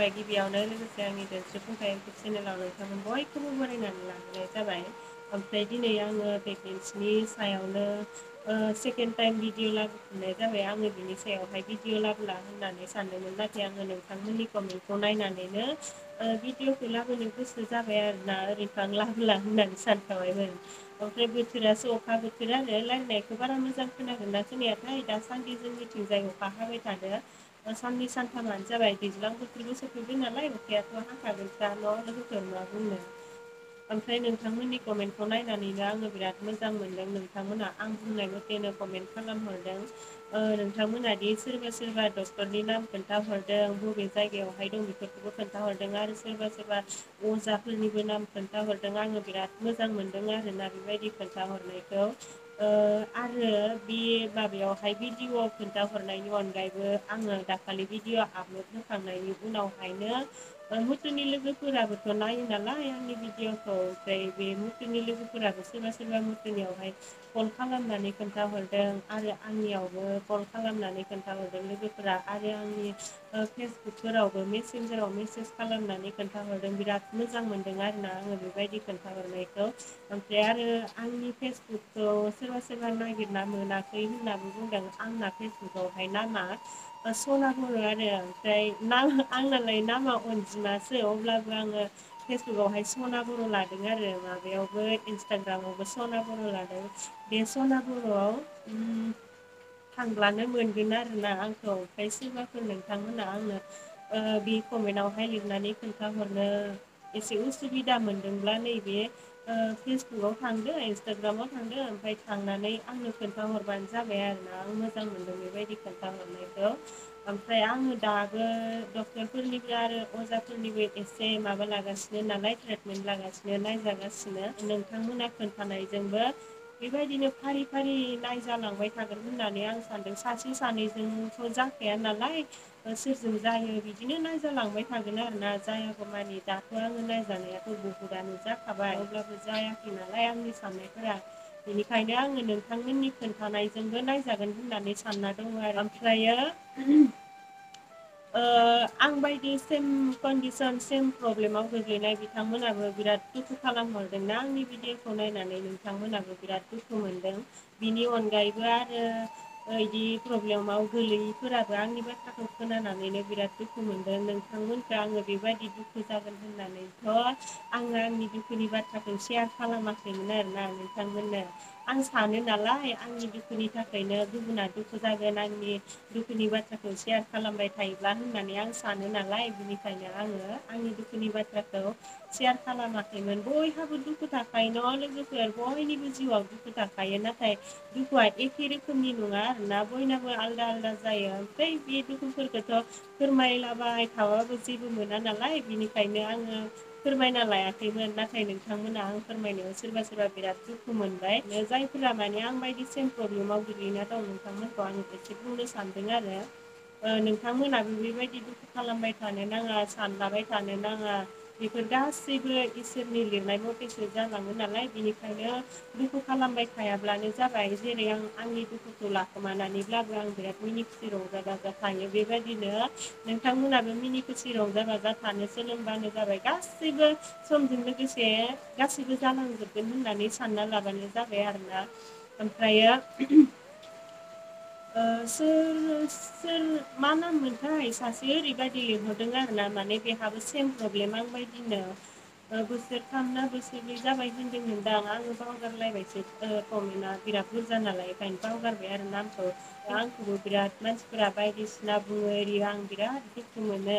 खुलुमबाय गिबियावनो लोगोसे आंनि देरसिन फुंखा इउटुब चेनेलाव नोंथांमोन बयखौबो बरायनानै लाग्रोनाय जाबाय। ओमफ्राय दिनै आङो भेकेन्सनि सायावनो सेकेन्ड टाइम भिडिअ लाबोफिननाय जाबाय आङो बिनि सायावहाय भिडिअ लाबोला होननानै सानदोंमोन नाथाय आङो नोंथांमोननि कमेन्टखौ नायनानैनो भिडिअखौ लाबोनो गोसो जाबाय आरोना ओरैनो आं लाबोला होननानै सानखाबायमोन। ओमफ्राय बोथोरासो अखा बोथोर आरो रायलायनायखौ बारा मोजां खोनागोन ना खोनायाथाय दासान्दि जोंनिथिंजाय अखा हाबाय थादो। साननै सानथामानो जाबाय दैज्लां बोथोरबो सफैबाय नालाय अखायाथ' हाखागोनखा लोगोफोर मा बुंनो। ओमफ्राय नोंथांमोननि कमेन्टखौ नायनानैनो आङो बिराद मोजां मोनदों नोंथांमोना आं बुंनाय मथेनो कमेन्ट खालामहरदों। नोंथांमोना दि सोरबा सोरबा डक्टरनि नाम खोन्थाहरदों बबे जायगायावहाय दं बेफोरखौबो खोन्थाहरदों आरो सोरबा सोरबा अजाफोरनिबो नाम खोन्थाहरदों आङो बिराद मोजां मोनदों आरोना बेबायदि खोन्थाहरनायखौ। आरो बे माबायावहाय भिडिअ'आव खोन्थाहरनायनि अनगायैबो आङो दाखालि भिडिअ' आपलड होखांनायनि उनावहायनो मुथुनि लोगोफोराबोथ' नायो नालाय आंनि भिडिअ'खौ ओमफ्राय बे मुथुनि लोगोफोराबो सोरबा सोरबा मुथुनियावहाय कल खालामनानै खोन्थाहरदों आरो आंनियावबो कल खालामनानै खोन्थाहरदों लोगोफोरा आरो आंनि फेसबुकफोरावबो मेसेन्जाराव मेसेज खालामनानै खोन्थाहरदों बिराद मोजां मोनदों आरोना आङो बेबायदि खोन्थाहरनायखौ। ओमफ्राय आरो आंनि फेसबुकखौ सोरबा सोरबा नागिरना मोनाखै होननानै बुंदों। आंना फेसबुकआवहाय नामा सना बर' आरो ओमफ्राय आंनालाय नामा अनजिमासो अब्लाबो आङो फेसबुकावहाय सना बर' लादों आरो माबायावबो इन्सटाग्रामावबो सना बर' लादों। बे सना बर'आव थांब्लानो मोनगोन आरोना आंखौ ओमफ्राय सोरबाफोर नोंथांमोना आंनो बे कमेन्टावहाय लिरनानै खोन्थाहरनो एसे उसुबिदा मोनदोंब्ला नैबे फेसबुकाव थांदो इन्सटाग्रामाव थांदो ओमफ्राय थांनानै आंनो खोन्थाहरबानो जाबाय आरोना आं मोजां मोनदों बेबायदि खोन्थाहरनायखौ। ओमफ्राय आङो दाबो डक्टरफोरनिबो आरो अजाफोरनिबो एसे माबा लागासिनो नालाय ट्रिटमेन्ट लागासिनो नायजागासिनो नोंथांमोना खोन्थानायजोंबो बेबायदिनो फारि फारि नायजालांबाय थागोन होननानै आं सानदों सासे सानैजोंथ' जाखाया नालाय सोरजों जायो बिदिनो नायजालांबाय थागोन आरोना जायागौ मानि दाथ' आङो नायजानायाथ' बहुदानो जाखाबाय अब्लाबो जायाखै नालाय आंनि साननायफोरा बेनिखायनो आङो नोंथांमोननि खोन्थानायजोंबो नायजागोन होननानै सानना दङ आरो ओमफ्रायो आं बायदि सेम कन्डिसन सेम प्रब्लेमाव गोग्लैनाय बिथांमोनाबो बिराद दुखु खालामहरदोंना आंनि भिडिअखौ नायनानै नोंथांमोनहाबो बिराद दुखु मोनदों। बिनि अनगायैबो आरो बिदि प्रब्लेमाव गोलैयैफोराबो आंनि बाथ्राखौ खोनानानैनो बिराद दुखु मोनदों नोंथांमोनखौ आङो बेबायदि दुखु जागोन होननानैथ' आङो आंनि दुखुनि बाथ्राखौ सेयार खालामाखैमोन आरोना नोंथांमोननो। आं सानो नालाय आंनि दुखुनि थाखायनो गुबुना दुखु जागोन आंनि दुखुनि बाथ्राखौ सेयार खालामबाय थायोब्ला होननानै आं सानो नालाय बिनिखायनो आङो आंनि दुखुनि बाथ्राखौ सेयार खालामाखैमोन बयहाबो दुखु थाखायो न' लोगोफोर बयनिबो जिउआव दुखु थाखायो नाथाय दुखुआ एखे रोखोमनि नङा आरोना बयनाबो आलदा आलदा जायो ओमफ्राय बे दुखुफोरखौथ' फोरमायलाबाय थाबाबो जेबो मोना नालाय बिनिखायनो आङो फोरमायना लायाखैमोन नाथाय नोंथांमोना आं फोरमायनायाव सोरबा सोरबा बिराद दुखु मोनबाय जायफोरा माने आं बायदि सेम प्रब्लेमाव गोग्लैना दं नोंथांमोनखौ आं एसे बुंनो सानदों आरो नोंथांमोनाबो बेबायदि दुखु खालामबाय थानो नाङा सानलाबाय थानो नाङा बेफोर गासैबो इसोरनि लिरनाय मथेसो जालाङो नालाय बेनिखायनो दुखु खालामबाय थायाब्लानो जाबाय जेरै आं आंनि दुखुखौ लाखोमानानैब्लाबो आं बिराद मिनि खुसि रंजा बाजा थायो बेबायदिनो नोंथांमोनाबो मिनि खुसि रंजा बाजा थानो सोलोंबानो जाबाय गासैबो समजों लोगोसे गासैबो जालांजोबगोन होननानै सानना लाबानो जाबाय आरोना ओमफ्रायो सोर मा नाम मोनथाय सासे ओरैबायदि लिंहरदों आरोना माने बेहाबो सेम प्रब्लेम आं बायदिनो बोसोरथाम ना बोसोरनै जाबाय होनदों नोंदां आङो बावगारलायबायसो कमेन्टआ बिराद बुरजा नालाय ओंखायनो बावगारबाय आरो नामखौ आंखौबो बिराद मानसिफोरा बायदिसिना बुङो एरि आं बिराद दुखु मोनो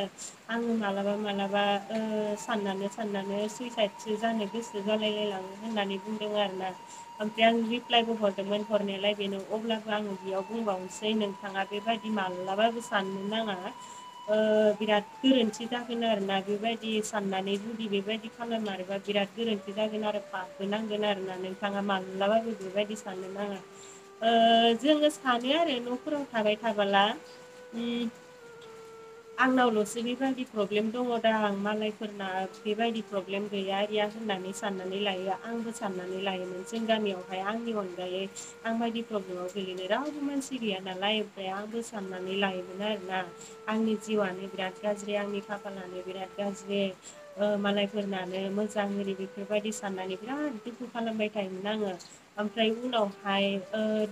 आङो मालाबा मालाबा साननानो सुइसाइदसो जानो गोसो जालायलायलाङो होननानै बुंदों आरोना ओमफ्राय आं रिप्लायबो हरदोंमोन हरनायालाय बेनो अब्लाबो आङो बेयाव बुंबावनोसै नोंथाङा बेबायदि मालाबाबो साननो नाङा बिराद गोरोन्थि जागोन आरोना बेबायदि साननानै जुदि बेबायदि खालामारोबा बिराद गोरोन्थि जागोन आरो पाबबो नांगोन आरोना नोंथाङा मालाबाबो बेबायदि साननो नाङा जोङो सानो आरो न'फोराव थाबाय थाबोला आंनावल'सो बेबायदि प्रब्लेम दङ दां मालायफोरना बेबायदि प्रब्लेम गैया आरिया होननानै साननानै लायो आंबो साननानै लायोमोन जों गामियावहाय आंनि अनगायै आं बायदि प्रब्लेमाव गोलैनो रावबो मानसि गैया नालाय ओमफ्राय आंबो साननानै लायोमोन आरोना आंनि जिउआनो बिराद गाज्रि आंनि खाफालानो बिराद गाज्रि मालायफोरनानो मोजां ओरि बेफोरबायदि साननानै बिराद दुखु खालामबाय थायोमोन आङो ओमफ्राय उनावहाय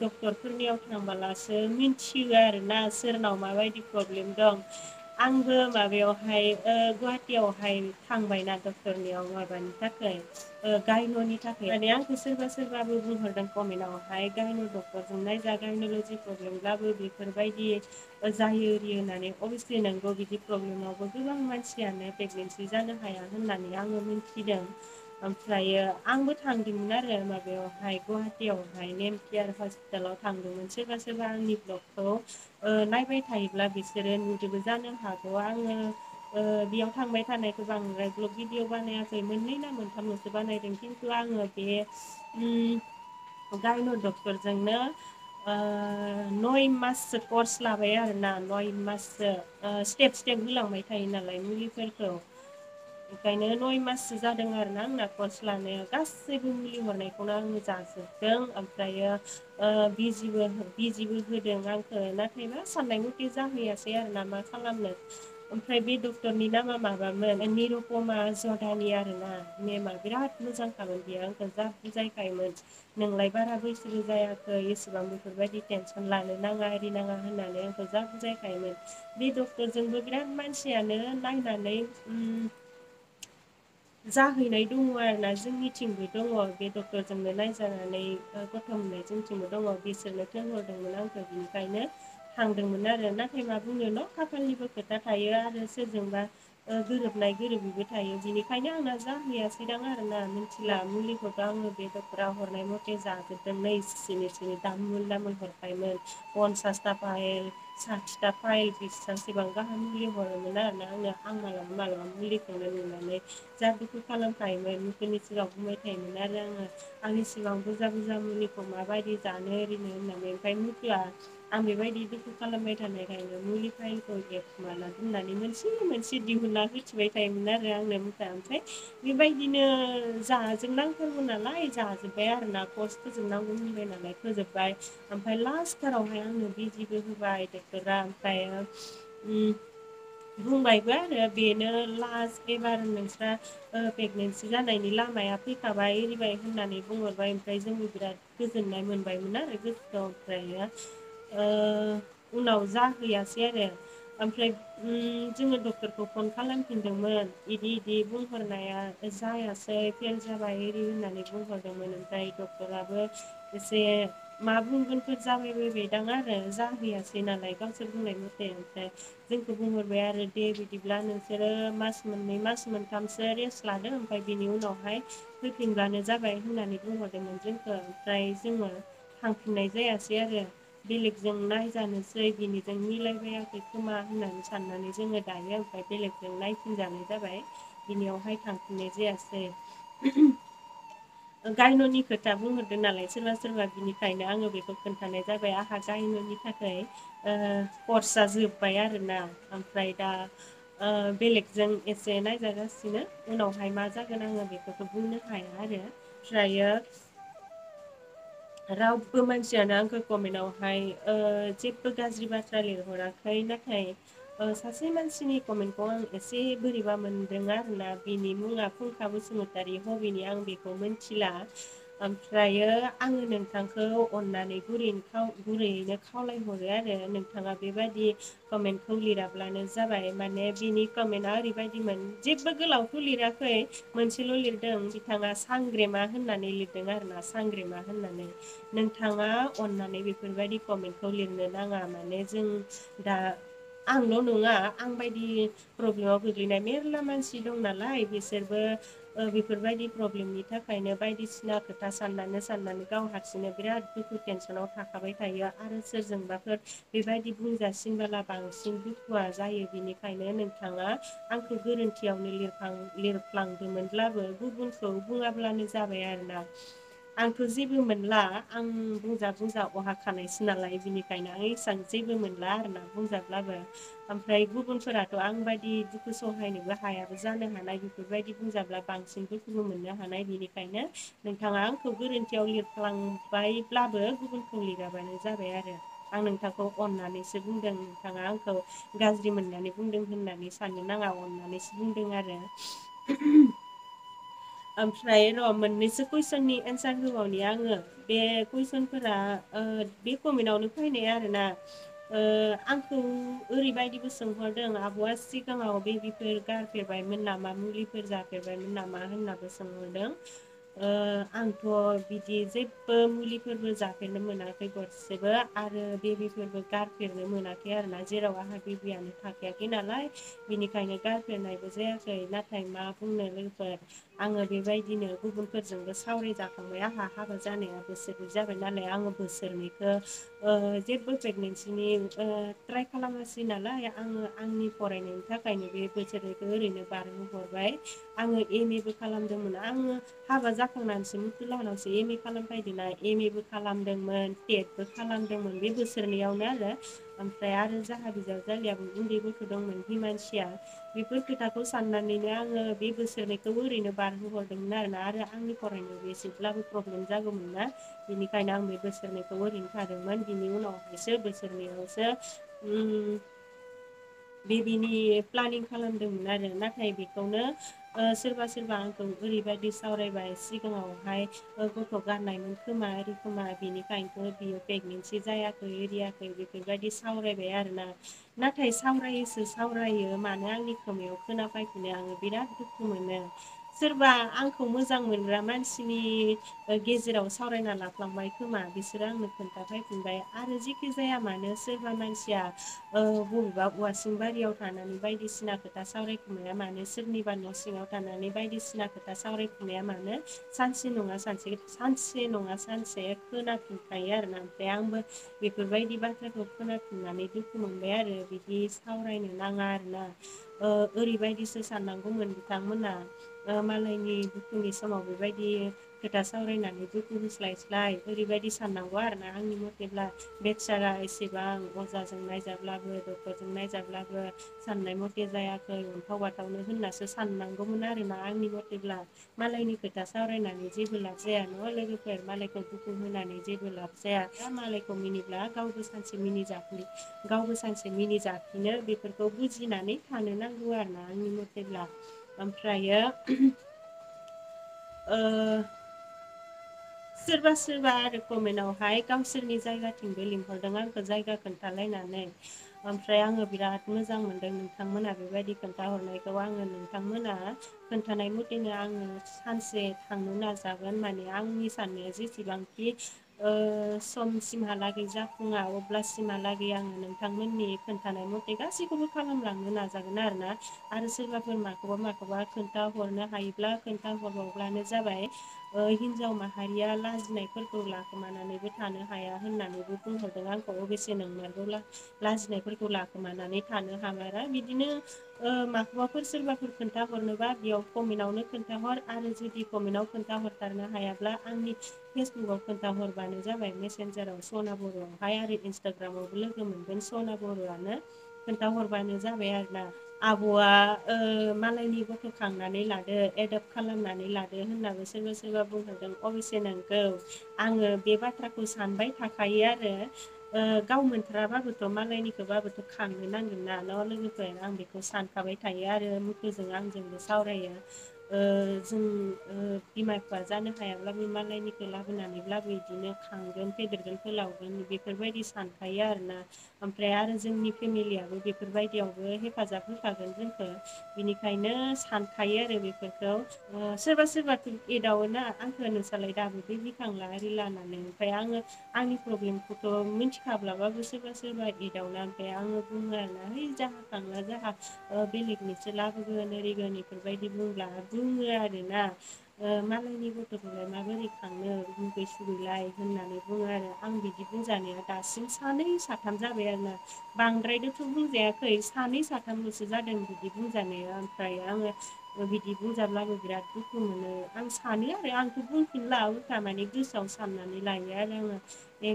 डक्टरफोरनियाव थांबोलासो मिथियो आरोना सोरनाव माबायदि प्रब्लेम दं आंबो माबायावहाय गुवाहाटियावहाय थांबायना डक्टरनियाव माबानि थाखाय गायन'नि थाखाय माने आंखौ सोरबा सोरबाबो बुंहरदों कमेन्टआवहाय गायन' डक्टरजों नायजा गायन'लजि प्रब्लेमब्लाबो बेफोरबायदि जायो एरि होननानै अबेसलि नोंगौ बिदि प्रब्लेमावबो गोबां मानसियानो प्रेगनेन्सि जानो हाया होननानै आङो मिथिदों ओमफ्रायो आंबो थांदोंमोन आरो माबायावहाय गुवाहाटियावहाय नेम केयार हस्पिटालाव थांदोंमोन सोरबा सोरबा आंनि ब्लगखौ नायबाय थायोब्ला बिसोरो नुदोंबो जानो हागौ आङो बेयाव थांबाय थानायखौ बांद्राय ब्लग भिडिअ बानायाखै मोननै ना मोनथामल'सो बानायदों खिन्थु आङो बे गायन' डक्टरजोंनो 9 माससो कर्स लाबाय आरोना 9 माससो स्टेप स्टेप होलांबाय थायो नालाय मुलिफोरखौ ओंखायनो 9 माससो जादों आरोना आंना कर्स लानाया गासैबो मुलि हरनायखौनो आङो जाजोबदों ओमफ्रायो बिजिबो होदों आंखौ नाथायबा साननाय मथे जाहैयासै आरो ना मा खालामनो ओमफ्राय बे डक्टरनि नामा माबामोन निरुपमा जथानि आरोना नेमा बिराद मोजांखामोन बेयो आंखौ जा बुजायखायोमोन नोंलाय बारा बैसोबो जायाखै एसेबां बेफोरबायदि टेनसन लानो नाङा आरि नाङा होननानै आंखौ जा बुजायखायोमोन बे डक्टरजोंबो बिराद मानसियानो नायनानै जाहैनाय दङ आरोना जोंनिथिंबो दङ बे डक्टरजोंनो नायजानानै गथ' मोननाय जोंथिंबो दङ बिसोरनो थिनहरदोंमोन आंखौ बिनिखायनो थांदोंमोन आरो नाथाय मा बुंनो न' खाफालनिबो खोथा थायो आरो सोरजोंबा गोरोबनाय गोरोबिबो थायो बिनिखायनो आंना जाहैयासैदां आरोना मिथिला मुलिखौथ' आङो बे डक्टरा हरनाय मथे जाजोबदों नै सिनि दामुल दामुल हरखायोमोन 50था फाइल 60था फाइल बिसबांसेबां गाहाम मुलि हरोमोन आरोना आं मालाबा मालाबा मुलिखौनो नुनानै जा दुखु खालामखायोमोन बेफोरनि सिगाङाव बुंबाय थायोमोन आरो आङो आंनि सिगां बुरजा बुरजा मुलिखौ माबायदि जानो ओरैनो होननानै ओमफ्राय मिथिया आं बेबायदि दुखु खालामबाय थानायखायनो मुलि फाइलखौ एखुमाना दोननानै मोनसे दिहुनना होथिबाय थायोमोन आरो आंनो मुथा ओमफ्राय बेबायदिनो जाजोबनांथारगौ नालाय जाजोब्बाय आरोना कर्स फोजोबनांगौ होनबाय नालाय फोजोबबाय ओमफ्राय लास्टथारावहाय आंनो बिजिबो होबाय डक्टरा ओमफ्राय बुंबायबो आरो बेनो लास्ट एबार नोंस्रा प्रेगनेन्सि जानायनि लामाया फैखाबाय एरिबाय होननानै बुंहरबाय ओमफ्राय जोंबो बिराद गोजोननाय मोनबायमोन आरो गोसोआव ओमफ्रायो उनाव जाहैयासै आरो ओमफ्राय जोङो डक्टरखौ फन खालामफिनदोंमोन इदि बुंहरनाया जायासै फेल जाबाय एरि होननानै बुंहरदोंमोन ओमफ्राय डक्टराबो एसे मा बुंगोनफोर जाबायबायदां आरो जाहैयासै नालाय गावसोर बुंनाय मथे ओमफ्राय जोंखौ बुंहरबाय आरो दे बिदिब्ला नोंसोरो मास मोननै मास मोनथामसो रेस्ट लादों ओमफ्राय बिनि उनावहाय फैफिनब्लानो जाबाय होननानै बुंहरदोंमोन जोंखौ ओमफ्राय जोङो थांफिननाय जायासै आरो बेलेगजों नायजानोसै बिनिजों मिलायबायाखै खोमा होननानै साननानै जोङो दायो ओमफ्राय बेलेगजों नायफिनजानाय जाबाय बिनियावहाय थांफिननाय जायासै गायन'नि खोथा बुंहरदों नालाय सोरबा सोरबा बिनिखायनो आङो बेखौ खोन्थानाय जाबाय आंहा गायन'नि थाखाय कर्सआ जोब्बाय आरोना ओमफ्राय दा बेलेगजों एसे नायजागासिनो उनावहाय मा जागोन आङो बेखौथ' बुंनो हाया आरो ओमफ्रायो रावबो मानसियानो आंखौ कमेन्टावहाय जेबो गाज्रि बाथ्रा लिरहराखै नाथाय सासे मानसिनि कमेन्टखौ आं एसे बोरैबा मोनदों आरोना बिनि मुङा फुंखा बसुमतारी हबेनि आं बेखौ मिथिला ओमफ्रायो आङो नोंथांखौ अननानै गुरैयैनो खावलायहरो आरो नोंथाङा बेबायदि कमेन्टखौ लिराब्लानो जाबाय माने बिनि कमेन्टआ ओरैबायदिमोन जेबो गोलावखौ लिराखै मोनसेल' लिरदों बिथाङा सांग्रेमा होननानै लिरदों आरोना सांग्रेमा होननानै नोंथाङा अननानै बेफोरबायदि कमेन्टखौ लिरनो नाङा माने जों दा आंल' नङा आं बायदि प्रब्लेमाव गोग्लैनाय मेरला मानसि दं नालाय बिसोरबो बेफोरबायदि प्रब्लेमनि थाखायनो बायदिसिना खोथा साननानै गाव हारसिंनो बिराद दुखु टेनसनाव थाखाबाय थायो आरो सोरजोंबाफोर बेबायदि बुंजासिनबोला बांसिन दुखुआ जायो बेनिखायनो नोंथाङा आंखौ गोरोन्थियावनो लिरफ्लांदोंमोनब्लाबो गुबुनखौ बुङाब्लानो जाबाय आरोना आंथ' जेबो मोनला आं बुंजा बुंजा अहाखानायसो नालाय बिनिखायनो आं एसां जेबो मोनला आरोना बुंजाब्लाबो ओमफ्राय गुबुनफोराथ' आं बायदि दुखु सहायनोबो हायाबो जानो हानाय बेफोरबायदि बुंजाब्ला बांसिन दुखुबो मोननो हानाय बेनिखायनो नोंथाङा आंखौ गोरोन्थियाव लिरफ्लांबायब्लाबो गुबुनखौ लिराबानो जाबाय आरो आं नोंथांखौ अननानैसो बुंदों नोंथाङा आंखौ गाज्रि मोननानै बुंदों होननानै साननो नाङा अननानैसो बुंदों आरो ओमफ्राय र' मोननैसो कुइसननि एन्सार होबावनि आङो बे कुइसनफोरा बे कमेन्टावनो फैनाय आरोना आंखौ ओरैबायदिबो सोंहरदों आब'आ सिगाङाव बेबिफोर गारफेरबायमोन नामा मुलिफोर जाफेरबायमोन नामा होननाबो सोंहरदों आंथ' बिदि जेबो मुलिफोरबो जाफेरनो मोनाखै गरसेबो आरो बेबिफोरबो गारफेरनो मोनाखै आरोना जेराव आंहा बेबियानो थाखायाखै नालाय बिनिखायनो गारफेरनायबो जायाखै नाथाय मा बुंनो लोगोफोर आङो बेबायदिनो गुबुनफोरजोंबो सावरायजाखांबाय आंहा हाबा जानाया बोसोरनै जाबाय नालाय आङो बोसोरनैखौ जेबो प्रेगनेन्सिनि ट्राइ खालामासै नालाय आङो आंनि फरायनायनि थाखायनो बे बोसोरनैखौ ओरैनो बारहोहरबाय आङो एम ए बो खालामदोंमोन आङो हाबा जाखांनानैसो मुथु लाहानावसो एम ए खालामफैदोंना एम ए बो खालामदोंमोन टेटबो खालामदोंमोन बे बोसोरनैयावनो आरो ओमफ्राय आरो जाहा बिजावजालियाबो उन्दै गथ' दंमोन हिमानसिया बेफोर खोथाखौ साननानैनो आङो बे बोसोरनैखौ ओरैनो बारहोहरदोंमोन आरोना आरो आंनि फरायनायाव एसेब्लाबो प्रब्लेम जागौमोन ना बिनिखायनो आं बे बोसोरनैखौ ओरैनो थादोंमोन बिनि उनावहायसो बोसोरनैयावसो बेबिनि प्लानिं खालामदोंमोन आरो नाथाय बेखौनो सोरबा सोरबा आंखौ ओरैबायदि सावरायबाय सिगाङावहाय गथ' गारनायमोन खोमा ओरै खोमा बेनिखायनोथ' बियो प्रेगनेन्सि जायाखै एरियाखै बेफोरबायदि सावरायबाय आरोना नाथाय सावरायोसो सावरायो मानो आंनि खोमायाव खोनाफैफिनो आङो बिराद दुखु मोनो सोरबा आंखौ मोजां मोनग्रा मानसिनि गेजेराव सावरायना लाफ्लांबाय खोमा बिसोरो आंनो खोन्थाफैफिनबाय आरो जेखि जाया मानो सोरबा मानसिया बबेबा औवासिं बारियाव थानानै बायदिसिना खोथा सावरायखुमाया मानो सोरनिबा न' सिङाव थानानै बायदिसिना खोथा सावरायखुमाया मानो सानसे नङा सानसे खोनाफिनखायो आरोना ओमफ्राय आंबो बेफोरबायदि बाथ्राखौ खोनाफिननानै दुखु मोनबाय आरो बिदि सावरायनो नाङा आरोना ओरैबायदिसो साननांगौमोन बिथांमोना मालायनि दुखुनि समाव बेबायदि खोथा सावरायनानै दुखु होस्लायस्लाय ओरैबायदि साननांगौ आरोना आंनि मथेब्ला बेचारा एसेबां अजाजों नायजाब्लाबो डक्टरजों नायजाब्लाबो साननाय मथे जायाखै अन्थाव बाथावनो होननासो साननांगौमोन आरोना आंनि मथेब्ला मालायनि खोथा सावरायनानै जेबो लाब जाया न' लोगोफोर मालायखौ दुखु होनानै जेबो लाब जाया मालायखौ मिनिब्ला गावबो सानसे मिनि जाफिनो बेफोरखौ बुजिनानै थानो नांगौ आरोना आंनि मथेब्ला ओमफ्रायो सोरबा सोरबा आरो कमेन्टआवहाय गावसोरनि जायगाथिंबो लिंहरदों आंखौ जायगा खोन्थालायनानै ओमफ्राय आङो बिराद मोजां मोनदों नोंथांमोना बेबायदि खोन्थाहरनायखौ आङो नोंथांमोना खोन्थानाय मथेनो आङो सानसे थांनो नाजागोन माने आंनि साननाया जेसेबांखि समसिमहालागै जाफुङा अब्लासिमहालागै आङो नोंथांमोननि खोन्थानाय मथे गासैखौबो खालामलांनो नाजागोन आरो सोरबाफोर माखौबा खोन्थाहरनो हायोब्ला खोन्थाहरबावब्लानो जाबाय हिनजाव माहारिया लाजिनायफोरखौ लाखोमानानैबो थानो हाया होननानैबो बुंहरदों आंखौ अबेसे नंमारगौ लाजिनायफोरखौ लाखोमानानै थानो हामारा बिदिनो माखौबाफोर सोरबाफोर खोन्थाहरनोबा बेयाव कमेन्टआवनो खोन्थाहर आरो जुदि कमेन्टआव खोन्थाहरथारनो हायाब्ला आंनि फेसबुकाव खोन्थाहरबानो जाबाय मेसेन्जाराव सना बर'आवहाय आरो इन्सटाग्रामावबो लोगो मोनगोन सना बर'आनो खोन्थाहरबानो जाबाय आरोना आब'आ मालायनि गथ' खांनानै लादो एदप्ट खालामनानै लादो होननाबो सोरबा सोरबा बुंहरदों अबेसे नंगौ आङो बे बाथ्राखौ सानबाय थाखायो आरो गाव मोनथाराबाबोथ' मालायनिखौबाबोथ' खांनो नांगोन ना न' लोगोफोर आं बेखौ सानखाबाय थायो आरो मुथुजों आंजोंबो सावरायो जों बिमा बिफा जानो हायाब्लाबो मालायनिखौ लाबोनानैब्लाबो बिदिनो खांगोन फेदेरगोन फोलावगोन बेफोरबायदि सानखायो आरोना ओमफ्राय आरो जोंनि फेमिलियाबो बेफोरबायदियावबो हेफाजाब होखागोन जोंखौ बिनिखायनो सानखायो आरो बेफोरखौ सोरबा सोरबाथ' एदावोना आंखौ नोंसालाय दाबो बे गिखांला आरि लानानै ओमफ्राय आङो आंनि प्रब्लेमखौथ' मिथिखाब्लाबाबो सोरबा सोरबा एदावना ओमफ्राय आङो बुङो आरोना है जाहा खांला जाहा बेलेगनिसो लाबोगोन ओरैगोन बेफोरबायदि बुङो आरोना मालायनि गथ'खौलाय माबोरै खांनो मुगै सुगैलाय होननानै बुङो आरो आं बिदि बुंजानाया दासिम सानै साथाम जाबाय आरोना बांद्रायजोंथ' बुंजायाखै सानै साथामल'सो जादों बिदि बुंजानाया ओमफ्राय आङो बिदि बुंजाब्लाबो बिराद दुखु मोनो आं सानो आरो आंथ' बुंफिनला उल्था माने गोसोआव साननानै लायो आरो आङो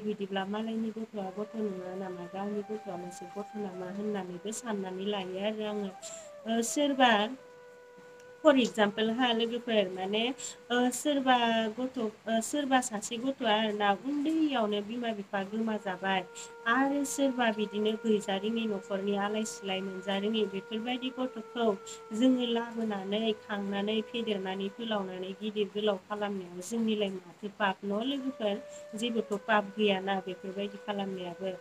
बिदिब्ला मालायनि गथ'आ गथ' नङा नामा गावनि गथ'आ मोनसे गथ' नामा होननानैबो साननानै लायो आरो आङो सोरबा फर एगजामपोल हा लोगोफोर माने सोरबा गथ' सोरबा सासे गथ'आ आरोना उन्दैयावनो बिमा बिफा गोमाजाबाय आरो सोरबा बिदिनो गैजारिङि न'खरनि आलाय सिलाय मोनजारिङि बेफोरबायदि गथ'खौ जोङो लाबोनानै खांनानै फेदेरनानै फोलावनानै गिदिर गोलाव खालामनायाव जोंनिलाय माथो पाप न' लोगोफोर जेबोथ' पाप गैयाना बेफोरबायदि खालामनायाबो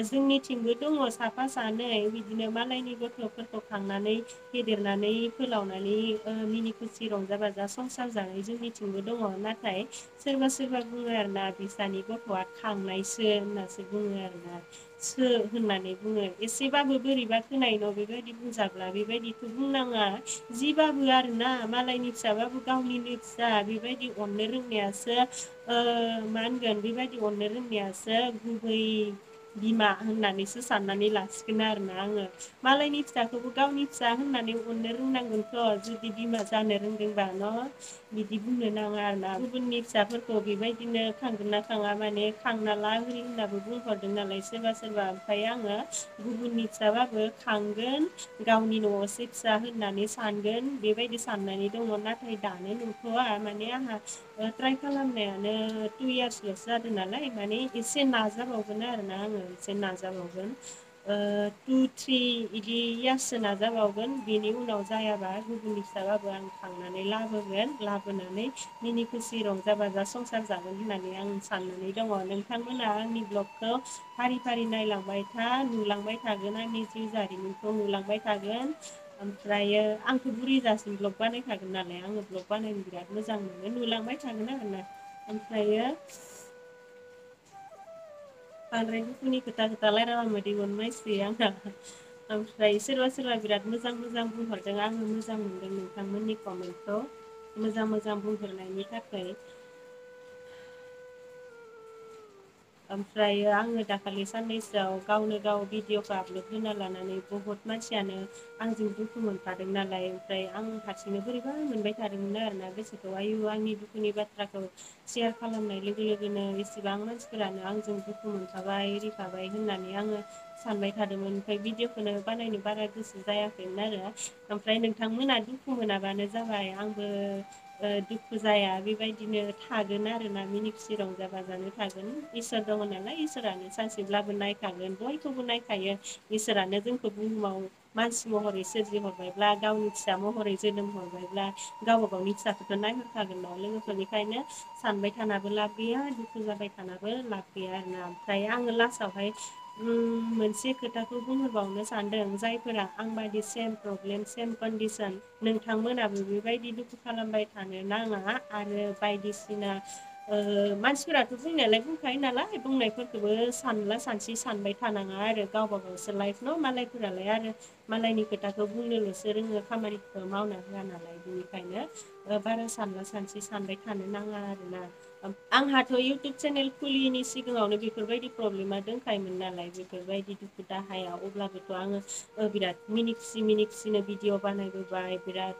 जोंनिथिंबो दङ साफा सानै बिदिनो मालायनि गथ'फोरखौ खांनानै फेदेरनानै फोलावनानै मिनि खुसि रंजा बाजा संसार जानाय जोंनिथिंबो दङ नाथाय सोरबा सोरबा बुङो आरोना बिसानि गथ'आ खांनायसो होननासो बुङो आरोना होननानै बुङो एसेबाबो बोरैबा खोनाय न' बेबायदि बुंजाब्ला बेबायदिथ' बुंनाङा जिबाबो आरोना मालायनि फिसाबाबो गावनिनो फिसा बेबायदि अननो रोंनायासो मा होनगोन बेबायदि अननो रोंनायासो गुबै बिमा होननानैसो साननानै लासिगोन आरोना आङो मालायनि फिसाखौबो गावनि फिसा होननानै अननो रोंनांगोनथ' जुदि बिमा जानो रोंदोंबा न' बिदि बुंनो नाङा आरोना गुबुननि फिसाफोरखौ बेबायदिनो खांगोन ना खाङा माने खांना ला ओरि होननाबो बुंहरदों नालाय सोरबा सोरबा ओमफ्राय आङो गुबुननि फिसाबाबो खांगोन गावनि न'आवसो फिसा होननानै सानगोन बेबायदि साननानै दङ नाथाय दानो नंथ'वा माने आंहा ट्राइ खालामनायानो 2 इयार्सल'सो जादों नालाय माने एसे नाजाबावगोन आरोना आङो एसे नाजाबावगोन 2-3 बिदि इयार्ससो नाजाबावगोन बेनि उनाव जायाबा गुबुननि फिसाबाबो आं खांनानै लाबोगोन लाबोनानै मिनि खुसि रंजा बाजा संसार जागोन होननानै आं साननानै दङ नोंथांमोना आंनि ब्लगखौ फारि फारि नायलांबाय था नुलांबाय थागोन आंनि जिउ जारिमिनखौ नुलांबाय थागोन ओमफ्रायो आंथ' बुरै जासिम ब्लग बानायखागोन नालाय आङो ब्लग बानायनो बिराद मोजां मोनो नुलांबाय थागोन आरोना ओमफ्रायो बांद्राय दुखुनि खोथा रायलायबा मोदै गनो नायसोयो आंना ओमफ्राय सोरबा सोरबा बिराद मोजां मोजां बुंहरदों आङो मोजां मोनदों नोंथांमोननि कमेन्टखौ मोजां मोजां बुंहरनायनि थाखाय ओमफ्रायो आङो दाखालि साननैसोआव गावनो गाव भिडिअखौ आपलड होना लानानै बहुद मानसियानो आंजों दुखु मोनफादों नालाय ओमफ्राय आं हारसिंनो बोरैबा मोनबाय थादोंमोन आरोना गोसोखौ आयु आंनि दुखुनि बाथ्राखौ सेयार खालामनाय लोगो लोगोनो इसेबां मानसिफोरानो आंजों दुखु मोनफाबाय एरिफाबाय होननानै आङो सानबाय थादोंमोन ओमफ्राय भिडिअखौनो बानायनो बारा गोसो जायाखैमोन आरो ओमफ्राय नोंथांमोना दुखु मोनाबानो जाबाय आंबो दुखु जाया बेबायदिनो थागोन आरोना मिनि खुसि रंजा बाजानो थागोन इसोर दङ नालाय इसोरानो सानसेब्लाबो नायखागोन बयखौबो नायखायो इसोरानो जोंखौ बुहुमाव मानसि महरै सोरजिहरबायब्ला गावनि फिसा महरै जोनोम हरबायब्ला गावबा गावनि फिसाखौथ' नायहरखागोन न' लोगोफोरनिखायनो सानबाय थानाबो लाब गैया दुखु जाबाय थानाबो लाब गैया आरोना ओमफ्राय आङो लास्टावहाय मोनसे खोथाखौ बुंहरबावनो सानदों जायफोरा आंबादि सेम प्रब्लेम सेम कन्डिसन नोंथांमोनाबो बेबायदि दुखु खालामबाय थानो नाङा आरो बायदिसिना मानसिफोराथ' बुंनायालाय बुंखायो नालाय बुंनायफोरखौबो सानला सानसि सानबाय थानाङा आरो गावबा गावसो लाइफ न' मालायफोरालाय आरो मालायनि खोथाखौ बुंनोल'सो रोङो खामानिखौ मावना होआ नालाय बेनिखायनो बारा सानला सानसि सानबाय थानो नाङा आरोना आंहाथ' इउटुब चेनेल खुलियैनि सिगाङावनो बेफोरबायदि प्रब्लेमा दंखायोमोन नालाय बेफोरबायदि दुखु दाहाया अब्लाबोथ' आङो बिराद मिनि खुसिनो भिडिअ बानायबोबाय बिराद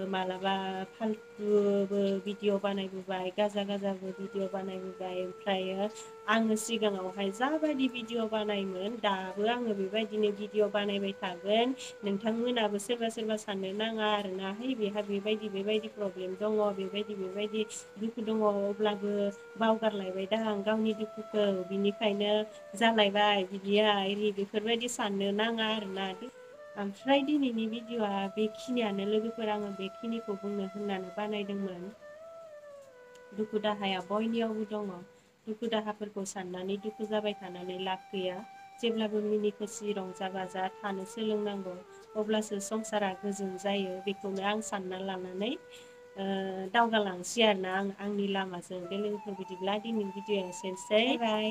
मालाबा फालथुबो भिडिअ बानायबोबाय गाजा गाजाबो भिडिअ बानायबोबाय ओमफ्रायो आङो सिगाङावहाय जाबायदि भिडिअ बानायोमोन दाबो आङो बेबायदिनो भिडिअ बानायबाय थागोन नोंथांमोनाबो सोरबा सोरबा साननो नाङा आरोना है बेहा बेबायदि प्रब्लेम दङ बेबायदि दुखु दङ अब्लाबो बावगारलायबाय दां गावनि दुखुखौ बिनिखायनो जालायबाय बिदिया एरि बेफोरबायदि साननो नाङा आरोना ओमफ्राय दिनैनि भिडिअ'आ बेखिनियानो लोगोफोर आङो बेखिनिखौ बुंनो होननानै बानायदोंमोन दुखु दाहाया बयनियावबो दङ दुखु दाहाफोरखौ साननानै दुखु जाबाय थानानै लाब गैया जेब्लाबो मिनि खुसि रंजा बाजा थानो सोलोंनांगौ अब्लासो संसारा गोजोन जायो बेखौनो आं सानना लानानै दावगालांसै आरोना आं आंनि लामाजों बे लोगोफोर बिदिब्ला दिनैनि भिडिअ'आ एसेनोसै बाय बाय